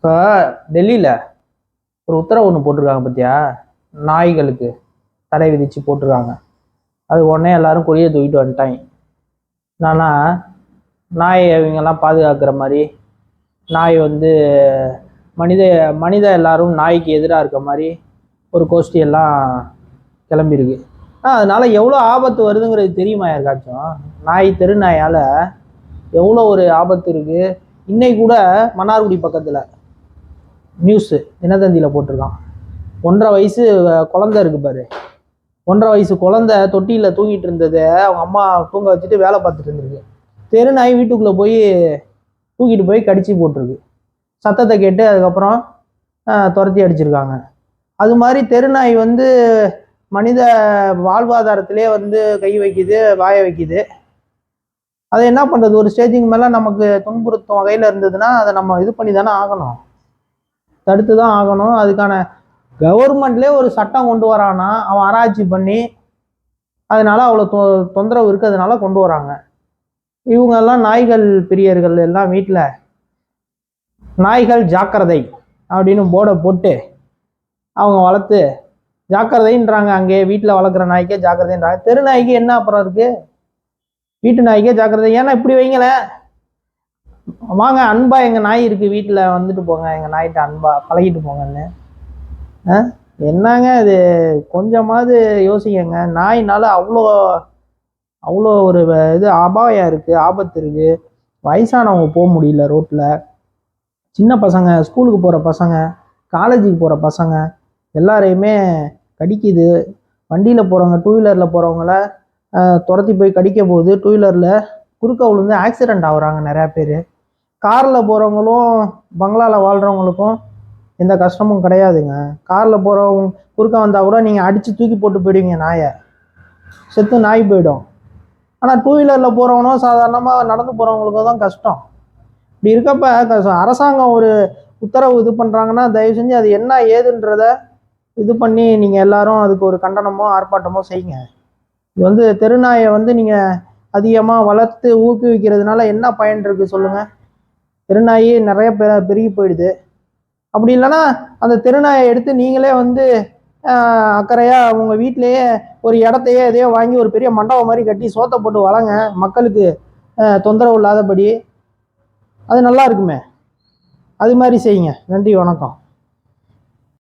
இப்போ டெல்லியில் ஒரு உத்தரவு ஒன்று போட்டிருக்காங்க பார்த்தியா, நாய்களுக்கு தடை விதித்து போட்டிருக்காங்க. அது உடனே எல்லாரும் கொடியை தூக்கிட்டு வந்துட்டாங்க. என்னன்னா, நாய் இவங்கெல்லாம் பாதுகாக்கிற மாதிரி, நாய் வந்து மனித எல்லாரும் நாய்க்கு எதிராக இருக்க மாதிரி ஒரு கோஷ்டி எல்லாம் கிளம்பிருக்கு. அதனால எவ்வளோ ஆபத்து வருதுங்கிறது தெரியுமா யாருக்காச்சும்? தெரு நாயால் எவ்வளோ ஒரு ஆபத்து இருக்குது. இன்னைக்கு கூட மன்னார்குடி பக்கத்தில் நியூஸு தினத்தந்தியில் போட்டிருக்கான். 1.5 வயசு குழந்தை இருக்கு பாரு. 1.5 வயசு குழந்தை தொட்டியில் தூங்கிட்டு இருந்தது. அவங்க அம்மா தூங்க வச்சுட்டு வேலை பார்த்துட்டு இருந்திருக்கு. தெருநாய் வீட்டுக்குள்ளே போய் தூக்கிட்டு போய் கடிச்சு போட்டிருக்கு. சத்தத்தை கேட்டு அதுக்கப்புறம் துரத்தி அடிச்சிருக்காங்க. அது மாதிரி தெருநாய் வந்து மனித வாழ்வாதாரத்திலே வந்து கை வைக்குது, வாய வைக்குது. அதை என்ன பண்ணுறது? ஒரு ஸ்டேஜுக்கு மேலே நமக்கு துன்புறுத்தும் வகையில் இருந்ததுன்னா அதை நம்ம இது பண்ணி தானே ஆகணும், தடுத்து தான் ஆகணும். அதுக்கான கவர்மெண்ட்லேயே ஒரு சட்டம் கொண்டு வரானா, அவன் ஆராய்ச்சி பண்ணி அதனால அவ்வளோ தொந்தரவு இருக்குது, அதனால கொண்டு வராங்க. இவங்கெல்லாம் நாய்கள் பிரியர்கள் எல்லாம் வீட்டில் நாய்கள் ஜாக்கிரதை அப்படின்னு போர்டை போட்டு அவங்க வளர்த்து ஜாக்கிரதைன்றாங்க. அங்கே வீட்டில் வளர்க்குற நாய்க்கே ஜாக்கிரதைன்றாங்க. தெரு நாய்க்கு என்ன அப்புறம் இருக்குது? வீட்டு நாய்க்கே ஜாக்கிரதை. ஏன்னா இப்படி வைங்களேன், வாங்க அன்பா எங்கள் நாய் இருக்குது வீட்டில், வந்துட்டு போங்க, எங்கள் நாய்கிட்ட அன்பா பழகிட்டு போங்கன்னு. என்னங்க இது? கொஞ்சமாவது யோசிக்கங்க. நாயினால அவ்வளோ ஒரு இது அபாயம் இருக்குது, ஆபத்து இருக்குது. வயசானவங்க போக முடியல ரோட்டில், சின்ன பசங்க, ஸ்கூலுக்கு போகிற பசங்க, காலேஜுக்கு போகிற பசங்க எல்லாரையுமே கடிக்குது. வண்டியில் போகிறவங்க, டூ வீலரில் போகிறவங்கள துரத்தி போய் கடிக்க போகுது. டூ வீலரில் குறுக்க விழுந்து ஆக்சிடெண்ட் ஆகுறாங்க நிறையா பேர். காரில் போகிறவங்களும் பங்களாவில் வாழ்கிறவங்களுக்கும் எந்த கஷ்டமும் கிடையாதுங்க. காரில் போகிறவங்க குறுக்க வந்தால் கூட நீங்கள் அடித்து தூக்கி போட்டு போயிடுவீங்க, நாயை செத்து நாய் போயிடும். ஆனால் டூ வீலரில் போகிறவனும் சாதாரணமாக நடந்து போகிறவங்களுக்கும் தான் கஷ்டம். இப்படி இருக்கப்ப அரசாங்கம் ஒரு உத்தரவு இது பண்ணுறாங்கன்னா தயவு செஞ்சு அது என்ன ஏதுன்றத இது பண்ணி நீங்கள் எல்லாரும் அதுக்கு ஒரு கண்டனமோ ஆர்ப்பாட்டமோ செய்யுங்க. இது வந்து தெருநாயை வந்து நீங்கள் அதிகமாக வளர்த்து ஊக்குவிக்கிறதுனால என்ன பயன் இருக்குது சொல்லுங்கள்? தெருநாயி நிறைய பெருகி போயிடுது. அப்படி இல்லைன்னா அந்த தெருநாயை எடுத்து நீங்களே வந்து அக்கறையாக உங்கள் வீட்டிலையே ஒரு இடத்தையே எதையோ வாங்கி ஒரு பெரிய மண்டபம் மாதிரி கட்டி சோத்தை போட்டு வளங்க, மக்களுக்கு தொந்தரவு இல்லாதபடி. அது நல்லா இருக்குமே. அது மாதிரி செய்யுங்க. நன்றி, வணக்கம்.